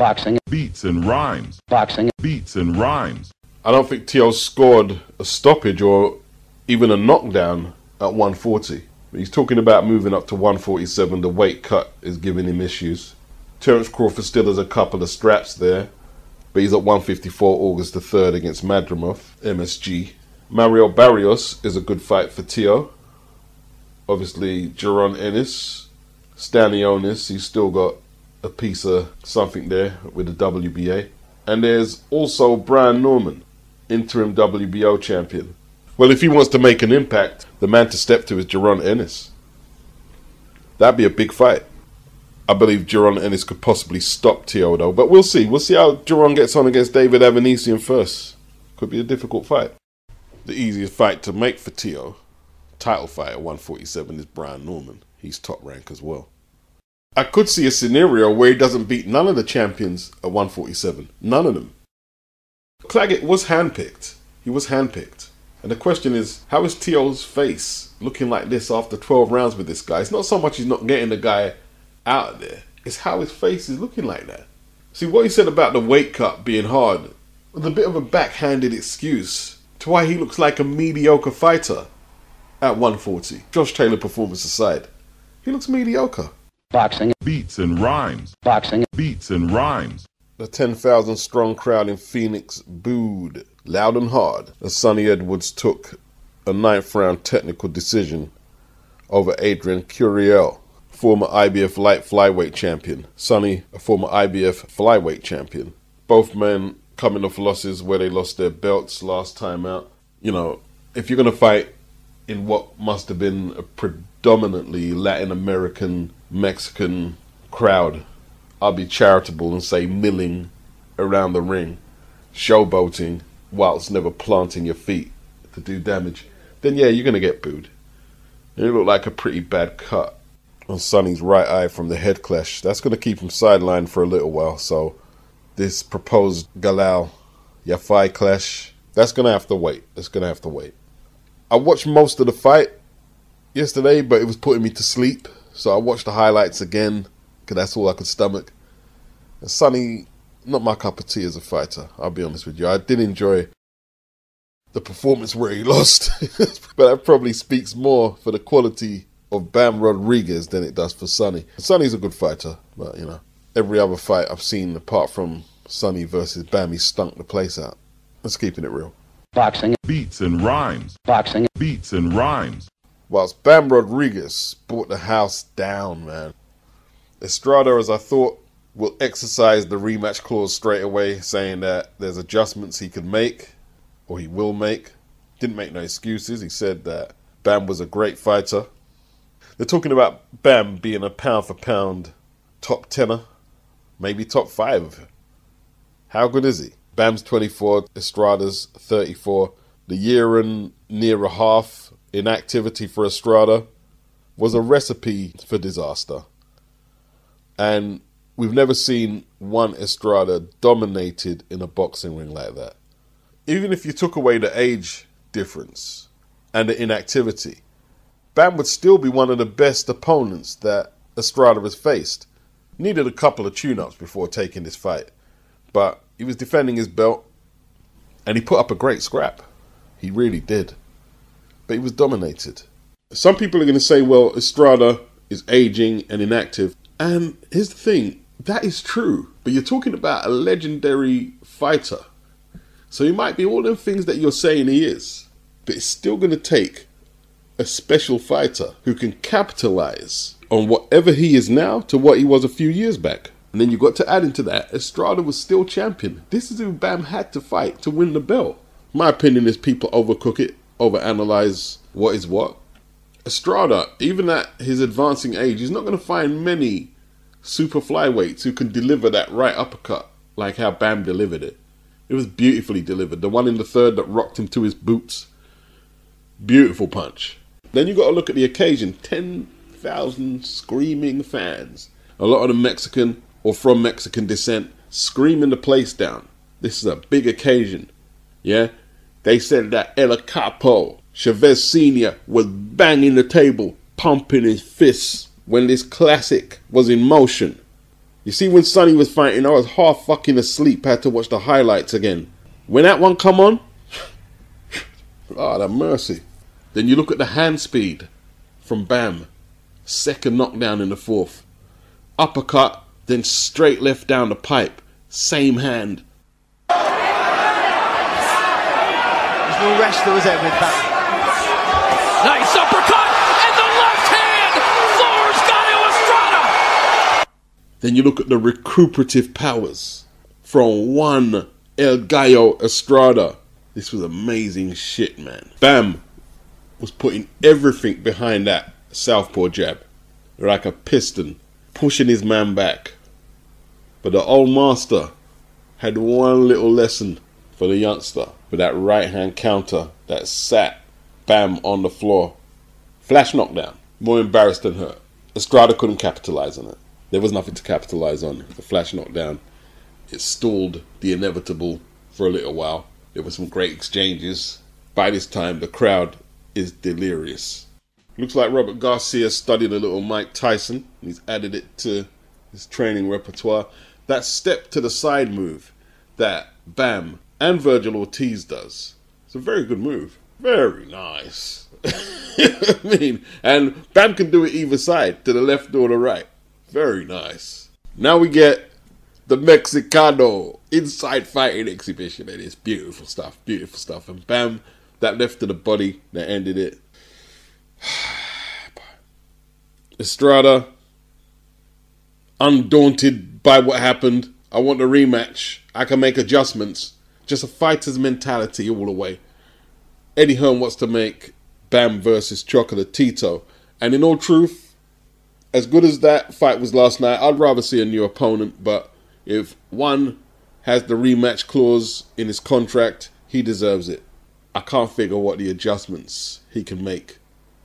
Boxing. Beats and rhymes. Boxing. Beats and rhymes. I don't think Teo scored a stoppage or even a knockdown at 140. He's talking about moving up to 147. The weight cut is giving him issues. Terence Crawford still has a couple of straps there, but he's at 154 August the 3rd against Madrimov, MSG. Mario Barrios is a good fight for Teo. Obviously, Jaron Ennis, Stanionis, he's still got a piece of something there with the WBA. And there's also Brian Norman, interim WBO champion. Well, if he wants to make an impact, the man to step to is Jaron Ennis. That'd be a big fight. I believe Jaron Ennis could possibly stop Teo though, but we'll see. We'll see how Jaron gets on against David Avanesian first. Could be a difficult fight. The easiest fight to make for Teo, title fight at 147, is Brian Norman. He's top rank as well. I could see a scenario where he doesn't beat none of the champions at 147. None of them. Clagget was handpicked. He was handpicked. And the question is, how is Teo's face looking like this after 12 rounds with this guy? It's not so much he's not getting the guy out of there. It's how his face is looking like that. See, what he said about the weight cut being hard was a bit of a backhanded excuse to why he looks like a mediocre fighter at 140. Josh Taylor performance aside, he looks mediocre. Boxing. Beats and rhymes. Boxing. Beats and rhymes. The 10,000 strong crowd in Phoenix booed loud and hard as Sonny Edwards took a 9th round technical decision over Adrian Curiel, former IBF light flyweight champion. Sonny, a former IBF flyweight champion. Both men coming off losses where they lost their belts last time out. You know, if you're going to fight in what must have been a predominantly Latin American, Mexican crowd, I'll be charitable and say milling around the ring, showboating whilst never planting your feet to do damage, then yeah, you're going to get booed. And it looked like a pretty bad cut on Sonny's right eye from the head clash. That's going to keep him sidelined for a little while. So this proposed Galal Yafai clash, that's going to have to wait. It's going to have to wait. I watched most of the fight yesterday, but it was putting me to sleep. So I watched the highlights again, because that's all I could stomach. And Sonny, not my cup of tea as a fighter, I'll be honest with you. I did enjoy the performance where he lost, but that probably speaks more for the quality of Bam Rodriguez than it does for Sonny. Sonny's a good fighter, but you know, every other fight I've seen apart from Sonny versus Bam, he stunk the place out. Let's keeping it real. Boxing. Beats and rhymes. Boxing. Beats and rhymes. Whilst Bam Rodriguez brought the house down, man. Estrada, as I thought, will exercise the rematch clause straight away, saying that there's adjustments he could make, or he will make. Didn't make no excuses. He said that Bam was a great fighter. They're talking about Bam being a pound-for-pound top 10er, maybe top 5. How good is he? Bam's 24, Estrada's 34. The year and near a half inactivity for Estrada was a recipe for disaster. And we've never seen one Estrada dominated in a boxing ring like that. Even if you took away the age difference and the inactivity, Bam would still be one of the best opponents that Estrada has faced. Needed a couple of tune-ups before taking this fight, but he was defending his belt and he put up a great scrap. He really did. But he was dominated. Some people are going to say, well, Estrada is aging and inactive. And here's the thing, that is true. But you're talking about a legendary fighter. So he might be all them things that you're saying he is. But it's still going to take a special fighter who can capitalize on whatever he is now to what he was a few years back. And then you've got to add into that, Estrada was still champion. This is who Bam had to fight to win the belt. My opinion is people overcook it, overanalyze what is what. Estrada, even at his advancing age, he's not going to find many super flyweights who can deliver that right uppercut like how Bam delivered it. It was beautifully delivered. The one in the third that rocked him to his boots. Beautiful punch. Then you got to look at the occasion. 10,000 screaming fans. A lot of them Mexican or from Mexican descent, screaming the place down. This is a big occasion. Yeah? They said that El Capo, Chavez Sr., was banging the table, pumping his fists when this classic was in motion. You see, when Sonny was fighting, I was half fucking asleep. I had to watch the highlights again. When that one come on, Lord have mercy. Then you look at the hand speed from Bam. Second knockdown in the fourth. Uppercut, then straight left down the pipe. Same hand. There's no rest though, is it, with Bam? Nice uppercut, and the left hand floors Gallo Estrada. Then you look at the recuperative powers from one El Gallo Estrada. This was amazing shit, man. Bam was putting everything behind that southpaw jab, like a piston, pushing his man back. But the old master had one little lesson for the youngster, for that right hand counter that sat Bam on the floor. Flash knockdown, more embarrassed than hurt. Estrada couldn't capitalize on it. There was nothing to capitalize on. The flash knockdown, it stalled the inevitable for a little while. There were some great exchanges. By this time, the crowd is delirious. Looks like Robert Garcia studied a little Mike Tyson. He's added it to his training repertoire. That step to the side move that Bam and Virgil Ortiz does. It's a very good move. Very nice. I mean, and Bam can do it either side, to the left or the right. Very nice. Now we get the Mexicano inside fighting exhibition. It is beautiful stuff, beautiful stuff. And Bam, that left to the body that ended it. Estrada, undaunted by what happened. I want the rematch. I can make adjustments. Just a fighter's mentality all the way. Eddie Hearn wants to make Bam versus Chocolatito. And in all truth, as good as that fight was last night, I'd rather see a new opponent. But if one has the rematch clause in his contract, he deserves it. I can't figure what the adjustments he can make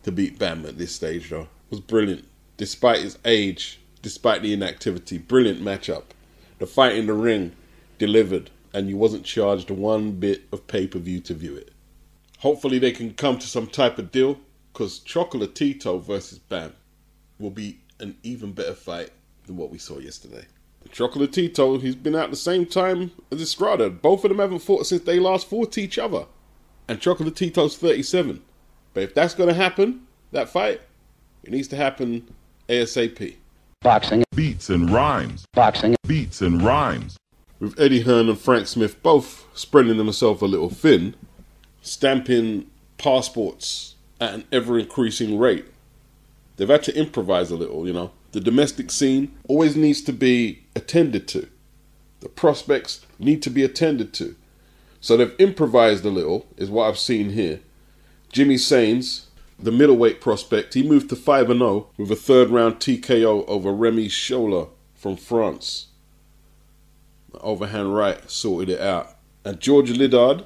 to beat Bam at this stage, though. It was brilliant. Despite his age, despite the inactivity, brilliant matchup. The fight in the ring delivered, and you wasn't charged one bit of pay-per-view to view it. Hopefully they can come to some type of deal, because Chocolatito versus Bam will be an even better fight than what we saw yesterday. Chocolatito, he's been out the same time as Estrada. Both of them haven't fought since they last fought each other. And Chocolatito's 37. But if that's going to happen, that fight, it needs to happen ASAP. Boxing. Beats and rhymes. Boxing. Beats and rhymes. With Eddie Hearn and Frank Smith both spreading themselves a little thin, stamping passports at an ever-increasing rate, they've had to improvise a little, you know. The domestic scene always needs to be attended to. The prospects need to be attended to. So they've improvised a little, is what I've seen here. Jimmy SAINS, the middleweight prospect, he moved to 5-0 with a third-round TKO over Remy Scholler from France. The overhand right sorted it out. And George LIDDARD,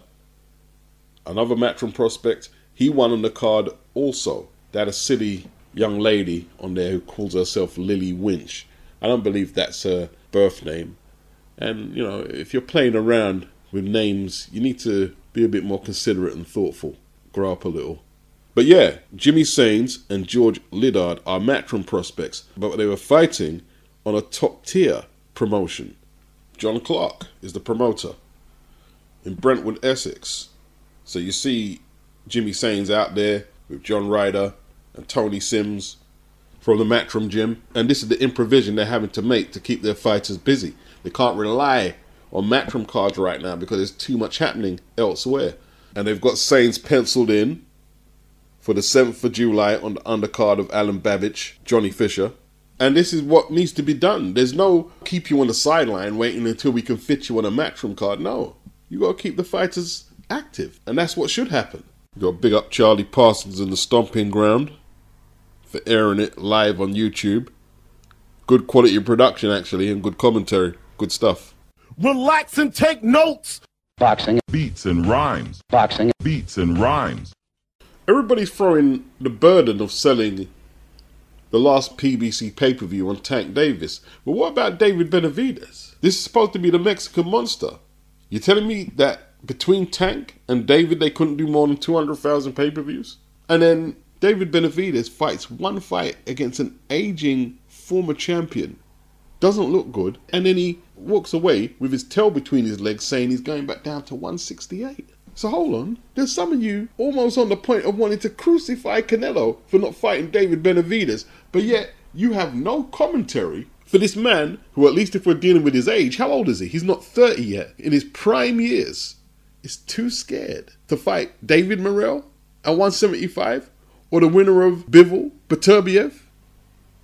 another Matchroom prospect, he won on the card also. They had a silly young lady on there who calls herself Lily Winch. I don't believe that's her birth name. And, you know, if you're playing around with names, you need to be a bit more considerate and thoughtful. Grow up a little. But yeah, Jimmy SAINS and George LIDDARD are Matchroom prospects, but they were fighting on a top-tier promotion. John Clark is the promoter in Brentwood, Essex. So you see Jimmy SAINS out there with John Ryder and Tony Sims from the Matchroom gym. And this is the improvisation they're having to make to keep their fighters busy. They can't rely on Matchroom cards right now because there's too much happening elsewhere. And they've got SAINS penciled in for the 7th of July on the undercard of Alan Babbage, Johnny Fisher. And this is what needs to be done. There's no keep you on the sideline waiting until we can fit you on a Matchroom card. No, you got to keep the fighters active. And that's what should happen. You got to big up Charlie Parsons in the Stomping Ground for airing it live on YouTube. Good quality production, actually, and good commentary. Good stuff. Relax and take notes. Boxing. Beats and rhymes. Boxing. Beats and rhymes. Everybody's throwing the burden of selling the last PBC pay-per-view on Tank Davis. But what about David Benavidez? This is supposed to be the Mexican monster. You're telling me that between Tank and David, they couldn't do more than 200,000 pay-per-views? And then David Benavidez fights one fight against an aging former champion doesn't look good, and then he walks away with his tail between his legs saying he's going back down to 168. So hold on, there's some of you almost on the point of wanting to crucify Canelo for not fighting David Benavidez, but yet you have no commentary for this man who, at least if we're dealing with his age, how old is he? He's not 30 yet, in his prime years, is too scared to fight David Morrell at 175 or the winner of Bivol, Beterbiev.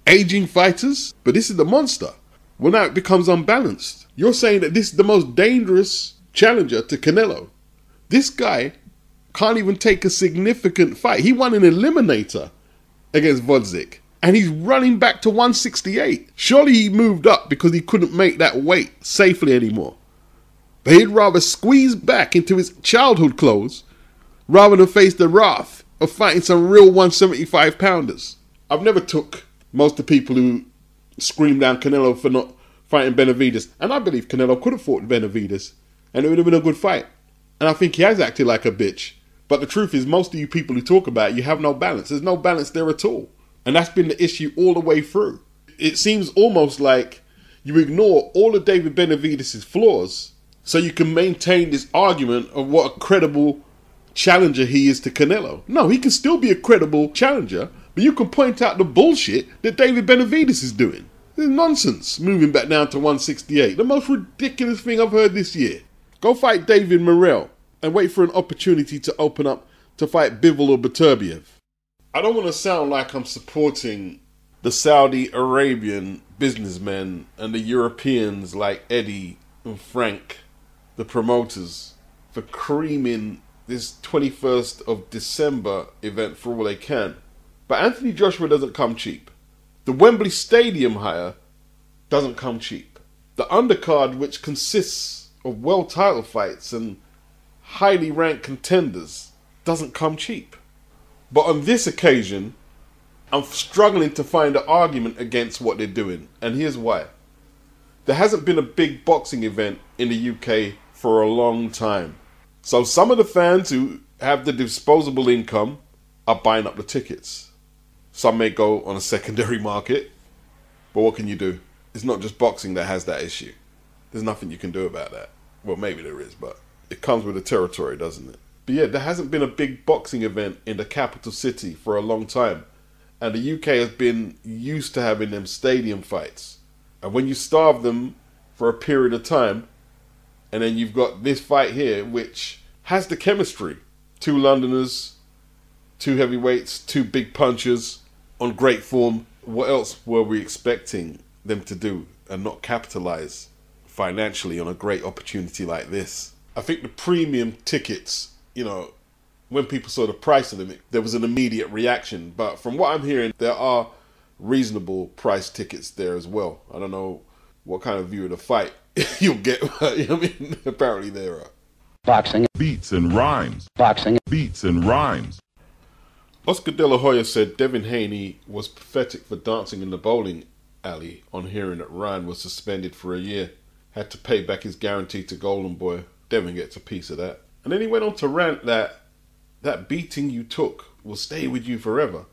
Aging fighters, but this is the Monsta. Well, now it becomes unbalanced. You're saying that this is the most dangerous challenger to Canelo. This guy can't even take a significant fight. He won an eliminator against Vodzik, and he's running back to 168. Surely he moved up because he couldn't make that weight safely anymore. But he'd rather squeeze back into his childhood clothes rather than face the wrath of fighting some real 175 pounders. I've never took most of the people who scream down Canelo for not fighting Benavidez, and I believe Canelo could have fought Benavidez, and it would have been a good fight. And I think he has acted like a bitch. But the truth is, most of you people who talk about it, you have no balance. There's no balance there at all. And that's been the issue all the way through. It seems almost like you ignore all of David Benavidez's flaws so you can maintain this argument of what a credible challenger he is to Canelo. No, he can still be a credible challenger, but you can point out the bullshit that David Benavidez is doing. This is nonsense, moving back down to 168. The most ridiculous thing I've heard this year. Go fight David Morrell and wait for an opportunity to open up to fight Bivol or Beterbiev. I don't want to sound like I'm supporting the Saudi Arabian businessmen and the Europeans like Eddie and Frank, the promoters, for creaming this 21st of December event for all they can. But Anthony Joshua doesn't come cheap. The Wembley Stadium hire doesn't come cheap. The undercard, which consists of world title fights and highly ranked contenders, doesn't come cheap. But on this occasion, I'm struggling to find an argument against what they're doing, and here's why. There hasn't been a big boxing event in the UK for a long time. So some of the fans who have the disposable income are buying up the tickets. Some may go on a secondary market, but what can you do? It's not just boxing that has that issue. There's nothing you can do about that. Well, maybe there is, but it comes with the territory, doesn't it? But yeah, there hasn't been a big boxing event in the capital city for a long time. And the UK has been used to having them stadium fights. And when you starve them for a period of time, and then you've got this fight here, which has the chemistry. Two Londoners, two heavyweights, two big punchers on great form. What else were we expecting them to do and not capitalize financially on a great opportunity like this? I think the premium tickets, you know, when people saw the price of them, there was an immediate reaction. But from what I'm hearing, there are reasonable price tickets there as well. I don't know what kind of view of the fight you'll get. I mean, apparently there are. Boxing. Beats and rhymes. Boxing. Beats and rhymes. Oscar De La Hoya said Devin Haney was pathetic for dancing in the bowling alley on hearing that Ryan was suspended for a year. Had to pay back his guarantee to Golden Boy. Devin gets a piece of that. And then he went on to rant that beating you took will stay with you forever.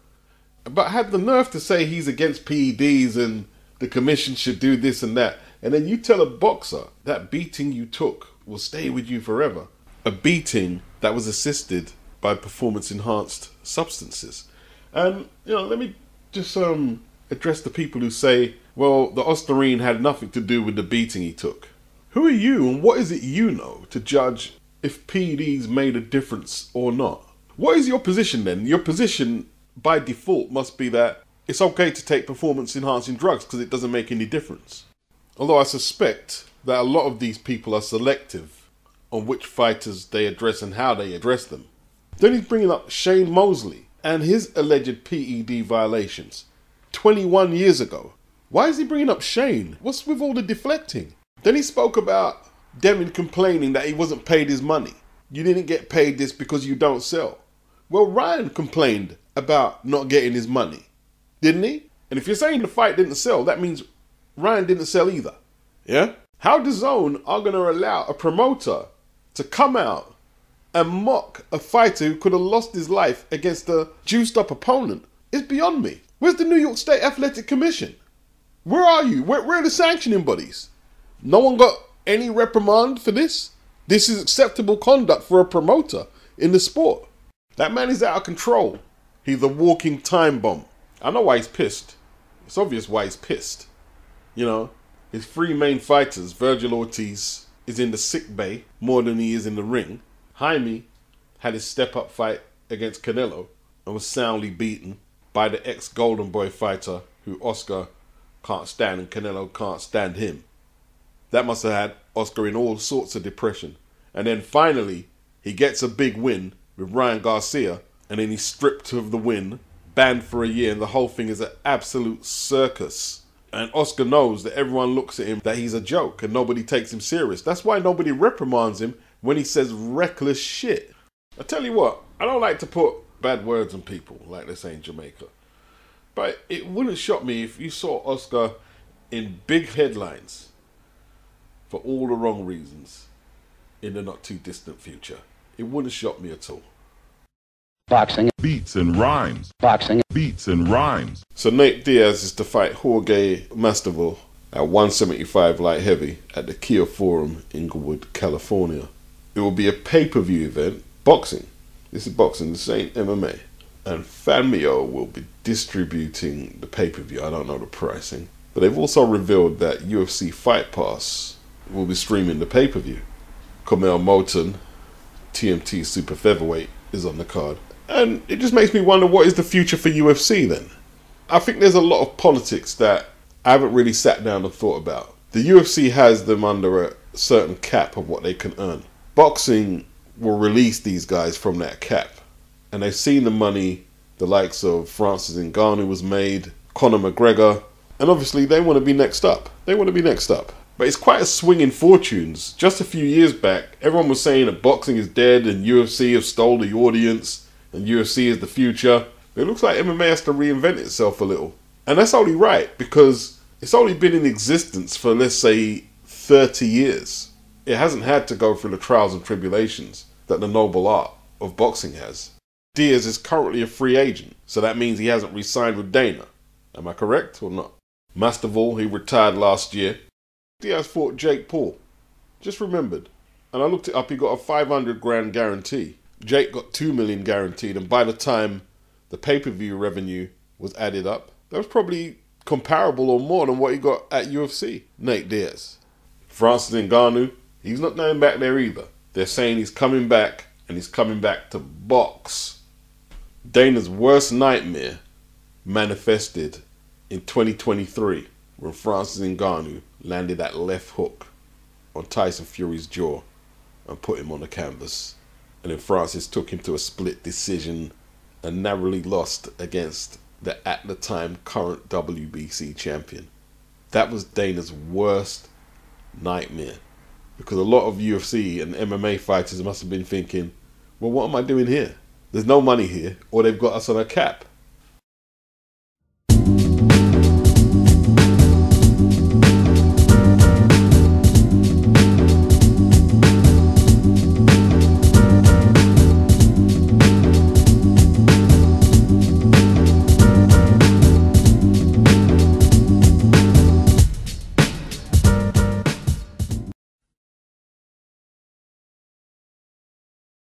But had the nerve to say he's against PEDs and the commission should do this and that. And then you tell a boxer that beating you took will stay with you forever. A beating that was assisted by performance-enhanced substances. And, you know, let me just address the people who say, well, the Ostarine had nothing to do with the beating he took. Who are you and what is it you know to judge if PEDs made a difference or not? What is your position then? Your position by default must be that it's okay to take performance-enhancing drugs because it doesn't make any difference. Although I suspect that a lot of these people are selective on which fighters they address and how they address them. Then he's bringing up Shane Mosley and his alleged PED violations 21 years ago. Why is he bringing up Shane? What's with all the deflecting? Then he spoke about Devin complaining that he wasn't paid his money. You didn't get paid this because you don't sell. Well, Ryan complained about not getting his money, didn't he? And if you're saying the fight didn't sell, that means Ryan didn't sell either. Yeah? How DAZN are going to allow a promoter to come out and mock a fighter who could have lost his life against a juiced up opponent is beyond me. Where's the New York State Athletic Commission? Where are you? Where are the sanctioning bodies? No one got any reprimand for this? This is acceptable conduct for a promoter in the sport. That man is out of control. He's a walking time bomb. I know why he's pissed. It's obvious why he's pissed. You know, his three main fighters, Virgil Ortiz, is in the sick bay more than he is in the ring. Haney had his step-up fight against Canelo and was soundly beaten by the ex-Golden Boy fighter who Oscar can't stand and Canelo can't stand him. That must have had Oscar in all sorts of depression. And then finally, he gets a big win with Ryan Garcia, and then he's stripped of the win, banned for a year, and the whole thing is an absolute circus. And Oscar knows that everyone looks at him that he's a joke and nobody takes him serious. That's why nobody reprimands him when he says reckless shit. I tell you what, I don't like to put bad words on people, like they say in Jamaica. But it wouldn't shock me if you saw Oscar in big headlines for all the wrong reasons in the not too distant future. It wouldn't shock me at all. Boxing. Beats and rhymes. Boxing. Beats and rhymes. So Nate Diaz is to fight Jorge Masvidal at 175 light heavy at the Kia Forum, Inglewood, California. It will be a pay-per-view event, boxing. This is boxing, this ain't MMA. And Fanmio will be distributing the pay-per-view. I don't know the pricing. But they've also revealed that UFC Fight Pass will be streaming the pay-per-view. Kamel Moulton, TMT Super Featherweight, is on the card. And it just makes me wonder, what is the future for UFC then? I think there's a lot of politics that I haven't really sat down and thought about. The UFC has them under a certain cap of what they can earn. Boxing will release these guys from that cap. And they've seen the money the likes of Francis Ngannou was made, Conor McGregor, and obviously they want to be next up. They want to be next up. But it's quite a swing in fortunes. Just a few years back, everyone was saying that boxing is dead and UFC have stole the audience and UFC is the future. It looks like MMA has to reinvent itself a little. And that's only right, because it's only been in existence for, let's say, 30 years. It hasn't had to go through the trials and tribulations that the noble art of boxing has. Diaz is currently a free agent, so that means he hasn't re-signed with Dana. Am I correct or not? Masvidal, he retired last year. Diaz fought Jake Paul. Just remembered. And I looked it up, he got a 500 grand guarantee. Jake got 2 million guaranteed, and by the time the pay-per-view revenue was added up, that was probably comparable or more than what he got at UFC. Nate Diaz. Francis Ngannou, he's not going back there either. They're saying he's coming back, and he's coming back to box. Dana's worst nightmare manifested in 2023 when Francis Ngannou landed that left hook on Tyson Fury's jaw and put him on the canvas. And then Francis took him to a split decision and narrowly lost against the at the time current WBC champion. That was Dana's worst nightmare, because a lot of UFC and MMA fighters must have been thinking, well, what am I doing here? There's no money here, or they've got us on a cap.